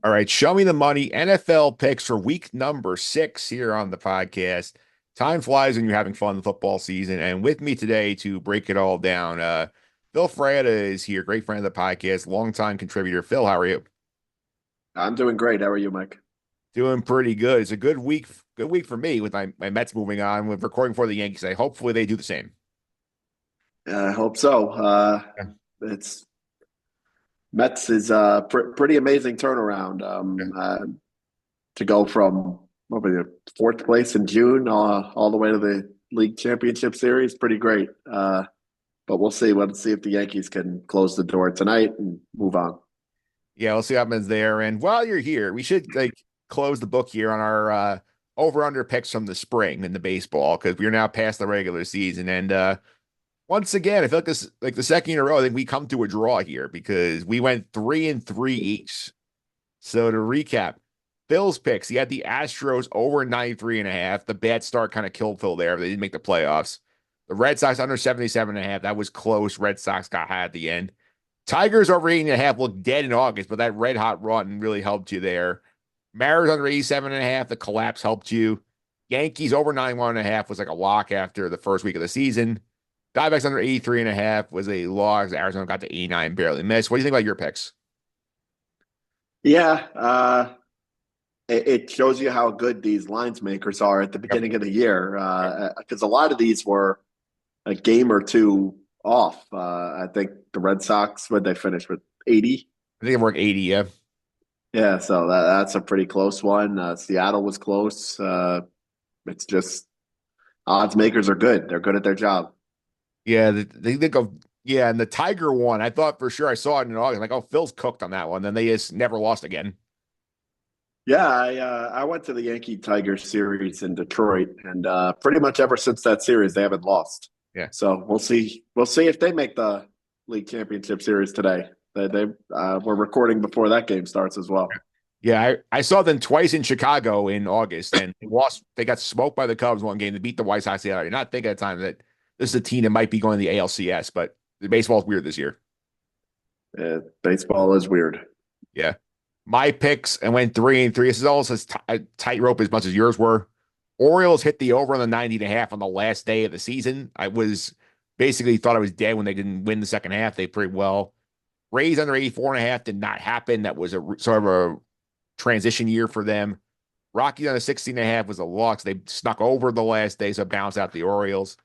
All right, show me the money. NFL picks for week number 6 here on the podcast. Time flies when you're having fun in the football season. And with me today to break it all down, Phil Fraietta is here, great friend of the podcast, longtime contributor. Phil, how are you? I'm doing great. How are you, Mike? Doing pretty good. It's a good week for me with my Mets moving on with recording for the Yankees. Hopefully they do the same. I hope so. Yeah. It's Mets is a pretty amazing turnaround. Yeah. To go from what was it, fourth place in June all the way to the league championship series, pretty great. But we'll see. We'll see if the Yankees can close the door tonight and move on. Yeah, we'll see what happens there. And while you're here, we should close the book here on our over under picks from the spring in the baseball because we're now past the regular season. And once again, I feel like this like the second year in a row, I think we come to a draw here because we went 3-3 each. So to recap, Phil's picks, he had the Astros over 93.5. The bad start kind of killed Phil there. They didn't make the playoffs. The Red Sox under 77.5. That was close. Red Sox got high at the end. Tigers over 80.5 looked dead in August, but that red hot run really helped you there. Mariners under 87.5, the collapse helped you. Yankees over 91.5 was like a lock after the first week of the season. Diamondbacks under 83.5 was a loss. Arizona got to 89, barely missed. What do you think about your picks? Yeah, it shows you how good these lines makers are at the Yep. beginning of the year. Yep. Because a lot of these were a game or two off. I think the Red Sox, what they finished with 80. I think I'm working 80, yeah. Yeah, so that's a pretty close one. Seattle was close. It's just odds makers are good. They're good at their job. Yeah, they think of yeah, and the Tiger one, I thought for sure I saw it in August. Like, oh, Phil's cooked on that one. Then they just never lost again. Yeah, I went to the Yankee Tiger series in Detroit, and pretty much ever since that series, they haven't lost. Yeah. So we'll see. We'll see if they make the league championship series today. They we're recording before that game starts as well. Yeah, I saw them twice in Chicago in August, and they lost. They got smoked by the Cubs one game. They beat the White Sox the other. Not thinking at the time that this is a team that might be going to the ALCS, but the baseball's weird this year. Baseball is weird. Yeah, my picks I went 3-3. This is almost as tightrope as much as yours were. Orioles hit the over on the 90.5 on the last day of the season. I was basically thought I was dead when they didn't win the second half. They played well. Rays under 84.5 did not happen. That was a sort of a transition year for them. Rockies on a 16.5 was a loss. They snuck over the last day, so bounced out the Orioles.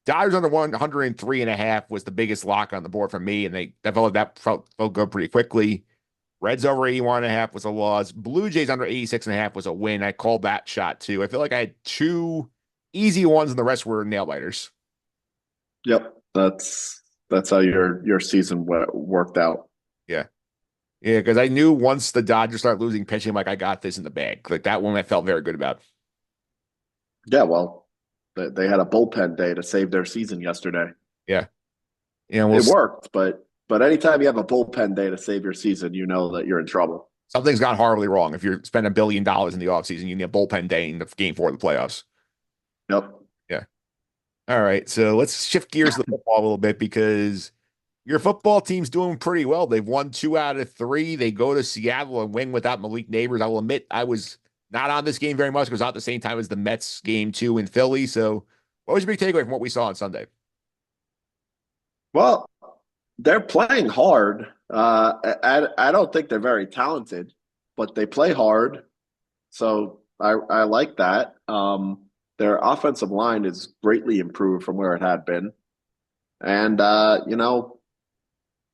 Dodgers under 103.5 was the biggest lock on the board for me, and that felt good pretty quickly. Reds over 81.5 was a loss. Blue Jays under 86.5 was a win. I called that shot too. I feel like I had two easy ones, and the rest were nail biters. Yep, that's how your season worked out. Yeah. Yeah, because I knew once the Dodgers start losing pitching, I'm like, I got this in the bag. Like that one I felt very good about. Yeah, well, they had a bullpen day to save their season yesterday. Yeah. You know, It worked, but anytime you have a bullpen day to save your season, you know that you're in trouble. something's gone horribly wrong. If you're spending $1 billion in the offseason, you need a bullpen day in the game 4 of the playoffs. Yep. Yeah. All right. So let's shift gears to the football a little bit because your football team's doing pretty well. They've won 2 out of 3. They go to Seattle and win without Malik Neighbors. I will admit I was not on this game very much because at the same time as the Mets game too in Philly. So what was your big takeaway from what we saw on Sunday? Well, they're playing hard. I don't think they're very talented, but they play hard. So I like that. Their offensive line is greatly improved from where it had been. And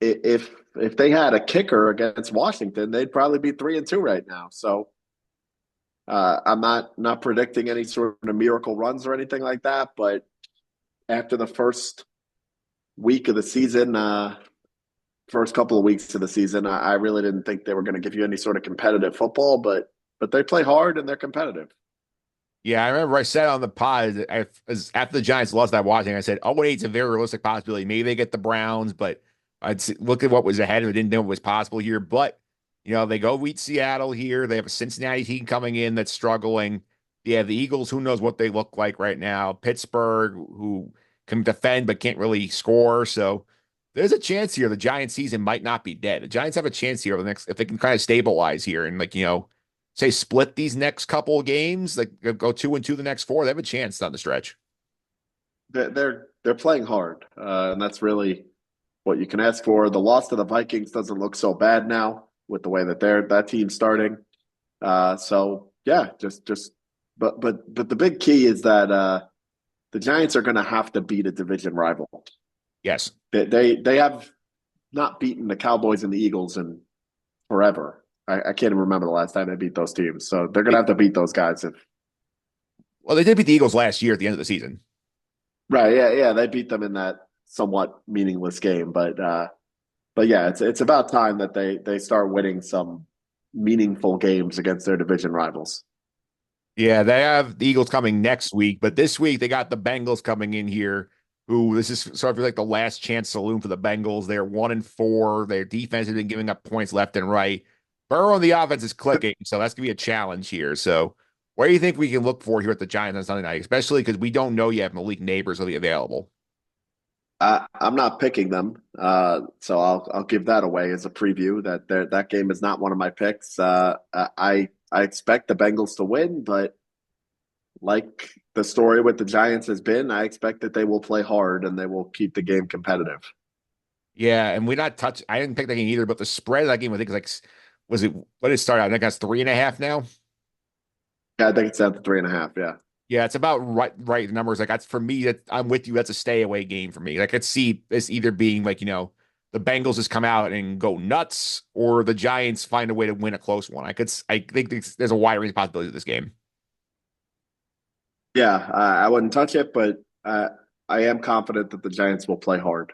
if they had a kicker against Washington, they'd probably be 3-2 right now. So I'm not predicting any sort of miracle runs or anything like that. But after the first week of the season, first couple of weeks of the season, I really didn't think they were going to give you any sort of competitive football. But they play hard and they're competitive. Yeah, I remember I said on the pod after the Giants lost that watching, I said, oh, it's a very realistic possibility. Maybe they get the Browns, but look at what was ahead of it. Didn't know it was possible here. But, they go beat Seattle here. They have a Cincinnati team coming in that's struggling. They have the Eagles, who knows what they look like right now. Pittsburgh, who can defend but can't really score. So there's a chance here the Giants season might not be dead. The Giants have a chance here over the next if they can kind of stabilize here and say split these next couple of games, like go 2-2 the next four. They have a chance down the stretch. They're playing hard, and that's really what you can ask for. The loss to the Vikings doesn't look so bad now with the way that that team's starting. So yeah, but the big key is that the Giants are going to have to beat a division rival. Yes. They have not beaten the Cowboys and the Eagles in forever. I can't even remember the last time they beat those teams. So they're going to have to beat those guys. Well, they did beat the Eagles last year at the end of the season. Right. Yeah. Yeah. They beat them in that somewhat meaningless game, but yeah, it's about time that they start winning some meaningful games against their division rivals. Yeah, they have the Eagles coming next week, but this week they got the Bengals coming in here. Who this is sort of like the last chance saloon for the Bengals. They're 1-4. Their defense has been giving up points left and right. Burrow on the offense is clicking, so that's gonna be a challenge here. So, what do you think we can look for here at the Giants on Sunday night, especially because we don't know yet if Malik Neighbors will be available? I'm not picking them, so I'll give that away as a preview. That game is not one of my picks. I expect the Bengals to win, but like the story with the Giants has been, I expect that they will play hard and they will keep the game competitive. Yeah, and we're not touch. I didn't pick that game either, but the spread of that game I think is like was it what did it start out? I think that's 3.5 now. Yeah, I think it's at the 3.5. Yeah. Yeah, it's about right. The numbers like that's for me. That I'm with you. That's a stay away game for me. I could see this either being like the Bengals just come out and go nuts, or the Giants find a way to win a close one. I think there's a wide range of possibilities of this game. Yeah, I wouldn't touch it, but I am confident that the Giants will play hard.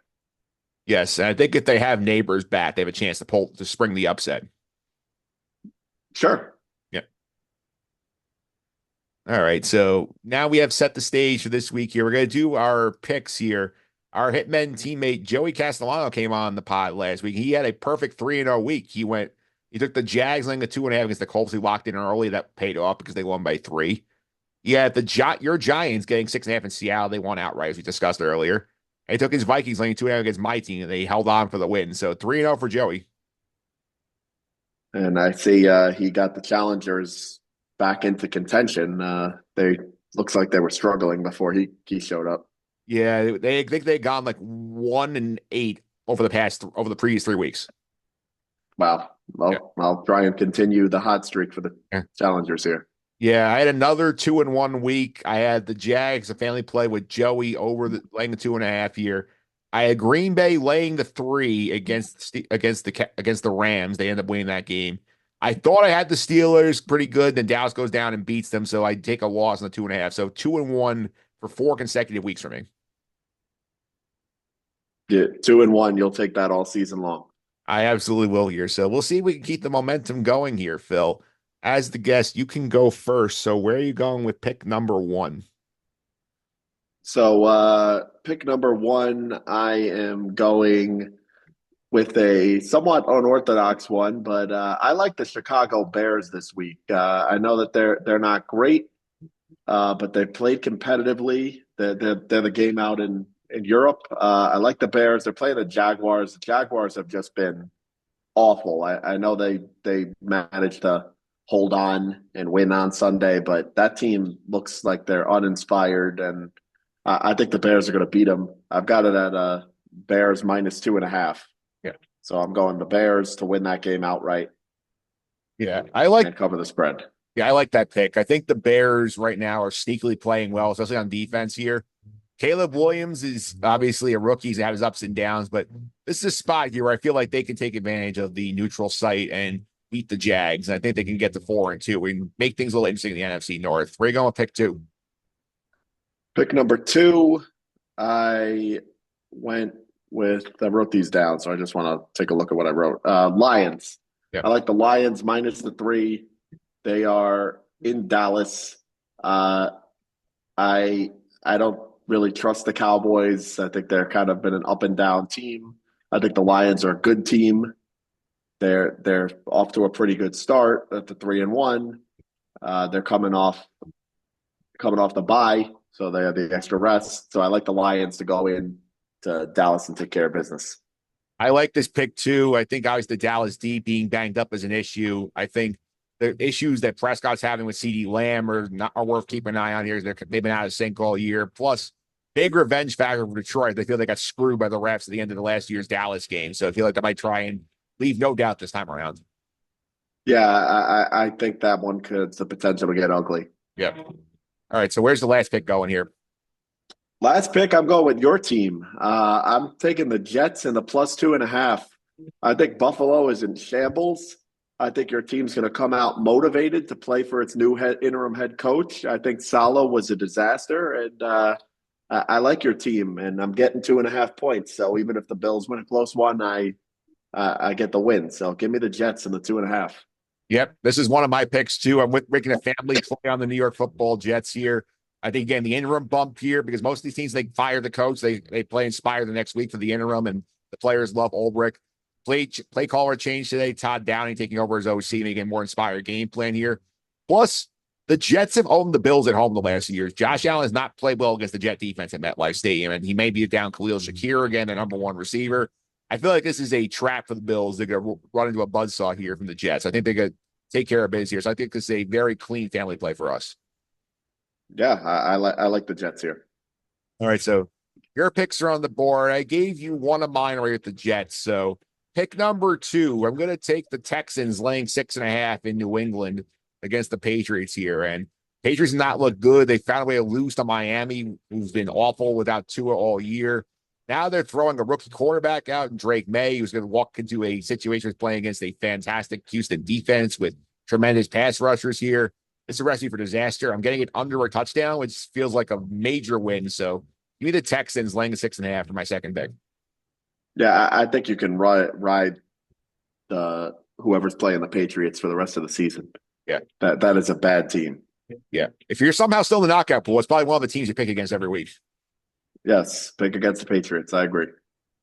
Yes, and I think if they have Neighbors back, they have a chance to spring the upset. Sure. Yeah. All right. So now we have set the stage for this week here. We're going to do our picks here. Our Hitmen teammate Joey Castellano came on the pod last week. He had a perfect 3-0 week. He took the Jags laying the 2.5 against the Colts. He locked in early. That paid off because they won by 3. Yeah, your Giants getting 6.5 in Seattle. They won outright, as we discussed earlier. He took his Vikings laying 2.5 against my team, and they held on for the win. So 3-0 for Joey. And I see he got the challengers back into contention. They looks like they were struggling before he showed up. Yeah, they think they gone like 1-8 over the previous 3 weeks. Wow. Well, Yeah. I'll try and continue the hot streak for the Yeah. challengers here. Yeah, I had another 2-1 week. I had the Jags, a family play with Joey laying the 2.5 here. I had Green Bay laying the 3 against the Rams. They end up winning that game. I thought I had the Steelers pretty good. Then Dallas goes down and beats them, so I take a loss on the 2.5. So 2-1 for 4 consecutive weeks for me. Yeah, 2-1. You'll take that all season long. I absolutely will here. So we'll see if we can keep the momentum going here, Phil. As the guest, you can go first. So where are you going with pick number 1? So pick number 1, I am going with a somewhat unorthodox one, but I like the Chicago Bears this week. I know that they're not great, but they played competitively. They're the game out in Europe. I like the Bears. They're playing the Jaguars. The Jaguars have just been awful. I know they managed to hold on and win on Sunday, but that team looks like they're uninspired, and I think the Bears are going to beat them. I've got it at Bears -2.5. Yeah. So I'm going the Bears to win that game outright. Yeah. And cover the spread. Yeah, I like that pick. I think the Bears right now are sneakily playing well, especially on defense here. Caleb Williams is obviously a rookie. He's had his ups and downs, but this is a spot here where I feel like they can take advantage of the neutral site and beat the Jags. And I think they can get to 4-2 and make things a little interesting in the NFC North. Where are you going with pick 2? Pick number 2, I wrote these down, so I just want to take a look at what I wrote. Lions. Yeah. I like the Lions -3. They are in Dallas. I don't really trust the Cowboys. I think they're kind of been an up and down team. I think the Lions are a good team. They're off to a pretty good start at the 3-1. They're coming off the bye, so they have the extra rest. So I like the Lions to go in to Dallas and take care of business. I like this pick too. I think obviously the Dallas D being banged up is an issue. I think the issues that Prescott's having with CD Lamb are worth keeping an eye on here. They've been out of sync all year. Plus, big revenge factor for Detroit. They feel they got screwed by the refs at the end of the last year's Dallas game. So I feel like they might try and leave no doubt this time around. Yeah, I think that one could the potential to get ugly. Yep. All right. So where's the last pick going here? Last pick, I'm going with your team. I'm taking the Jets in the +2.5. I think Buffalo is in shambles. I think your team's going to come out motivated to play for its new interim head coach. I think Saleh was a disaster, and I like your team, and I'm getting 2.5 points. So even if the Bills win a close one, I get the win. So give me the Jets in the 2.5. Yep. This is one of my picks too. I'm with Rick and a family play on the New York Football Jets here. I think again the interim bump here because most of these teams they fire the coach, they play Inspire the next week for the interim, and the players love Ulbrich. Play caller change today. Todd Downing taking over as OC, making a more inspired game plan here. Plus, the Jets have owned the Bills at home the last few years. Josh Allen has not played well against the Jet defense at MetLife Stadium, and he may be down Khalil Shakir again, the number one receiver. I feel like this is a trap for the Bills. They're going to run into a buzzsaw here from the Jets. I think they're going to take care of business here. So I think this is a very clean family play for us. Yeah, I like the Jets here. All right, so your picks are on the board. I gave you one of mine right with the Jets. So pick number 2, I'm going to take the Texans laying 6.5 in New England against the Patriots here. And Patriots not look good. They found a way to lose to Miami, who's been awful without Tua all year. Now they're throwing a rookie quarterback out in Drake May, who's going to walk into a situation with playing against a fantastic Houston defense with tremendous pass rushers here. It's a recipe for disaster. I'm getting it under a touchdown, which feels like a major win. So give me the Texans laying 6.5 for my second pick. Yeah, I think you can ride the whoever's playing the Patriots for the rest of the season. Yeah, that is a bad team. Yeah, if you're somehow still in the knockout pool, it's probably one of the teams you pick against every week. Yes, pick against the Patriots. I agree.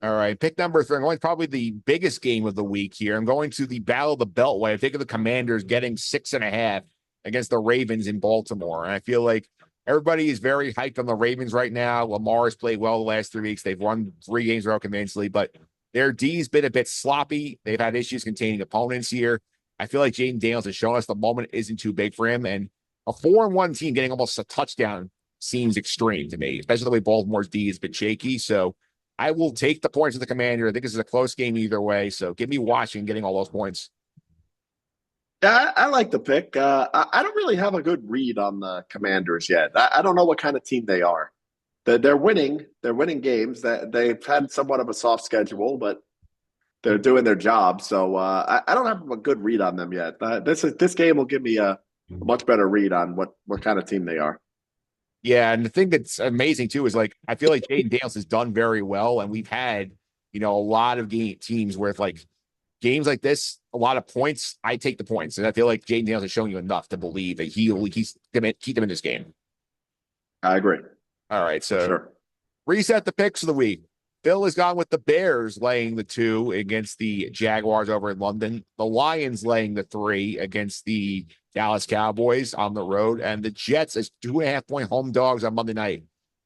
All right, pick number 3. I'm going to probably the biggest game of the week here. I'm going to the Battle of the Beltway. I think of the Commanders getting 6.5 against the Ravens in Baltimore. And I feel like everybody is very hyped on the Ravens right now. Lamar has played well the last 3 weeks. They've won 3 games real convincingly, but their D's been a bit sloppy. They've had issues containing opponents here. I feel like Jaden Daniels has shown us the moment isn't too big for him. And a 4-1 team getting almost a touchdown seems extreme to me, especially the way Baltimore's D has been shaky. So I will take the points of the Commander. I think this is a close game either way. So give me Washington getting all those points. Yeah, I like the pick. I don't really have a good read on the Commanders yet. I don't know what kind of team they are. They're winning. They're winning games. That they've had somewhat of a soft schedule, but they're doing their job. So I don't have a good read on them yet. This game will give me a much better read on what kind of team they are. Yeah, and the thing that's amazing too is like I feel like Jaden Daniels has done very well, and we've had a lot of teams with like games like this, a lot of points. I take the points, and I feel like Jaden Daniels has shown you enough to believe that he's going to keep them in this game. I agree. All right, so sure. Reset the picks of the week. Phil has gone with the Bears laying the 2 against the Jaguars over in London. The Lions laying the 3 against the Dallas Cowboys on the road. And the Jets as 2.5-point home dogs on Monday night.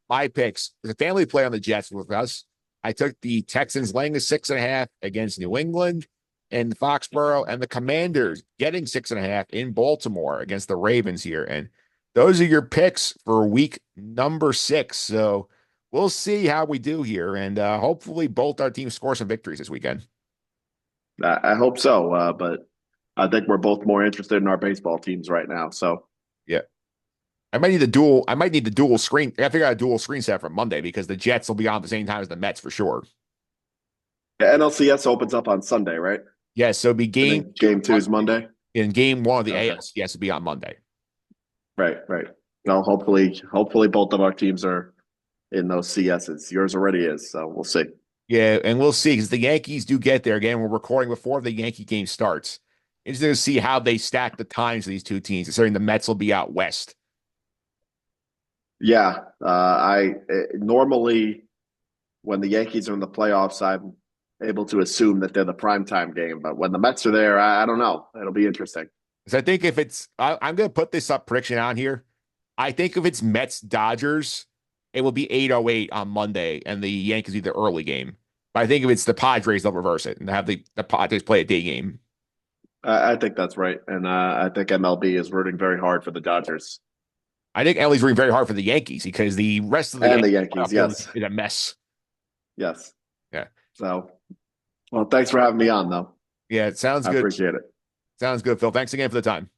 My picks. There's a family play on the Jets with us. I took the Texans laying the 6.5 against New England and Foxborough, and the Commanders getting 6.5 in Baltimore against the Ravens here. And those are your picks for week number 6. So we'll see how we do here, and hopefully both our teams score some victories this weekend. I hope so, but I think we're both more interested in our baseball teams right now. So yeah, I might need the dual screen. I figure out a dual screen set for Monday because the Jets will be on at the same time as the Mets for sure. The NLCS opens up on Sunday, right? Yes, so be game 2 is Monday. In game 1 of the ALCS will be on Monday. Right. Well, hopefully both of our teams are in those CSs. Yours already is, so we'll see. Yeah, and we'll see because the Yankees do get there. Again, we're recording before the Yankee game starts. Interesting to see how they stack the times of these two teams, considering the Mets will be out west. Yeah, I normally when the Yankees are in the playoffs, I'm able to assume that they're the primetime game. But when the Mets are there, I don't know. It'll be interesting. So I think if it's, I'm going to put this up prediction on here. I think if it's Mets Dodgers, it will be 8:08 on Monday, and the Yankees be the early game. But I think if it's the Padres, they'll reverse it and have the Padres play a day game. I think that's right, and I think MLB is rooting very hard for the Dodgers I think Ellie's rooting very hard for the Yankees because the rest of the and the Yankees Yankees. playoff field Yes, is a mess. yes. Yeah. So, well, thanks for having me on, though. Yeah, it sounds I good. appreciate it. Sounds good, Phil. Thanks again for the time.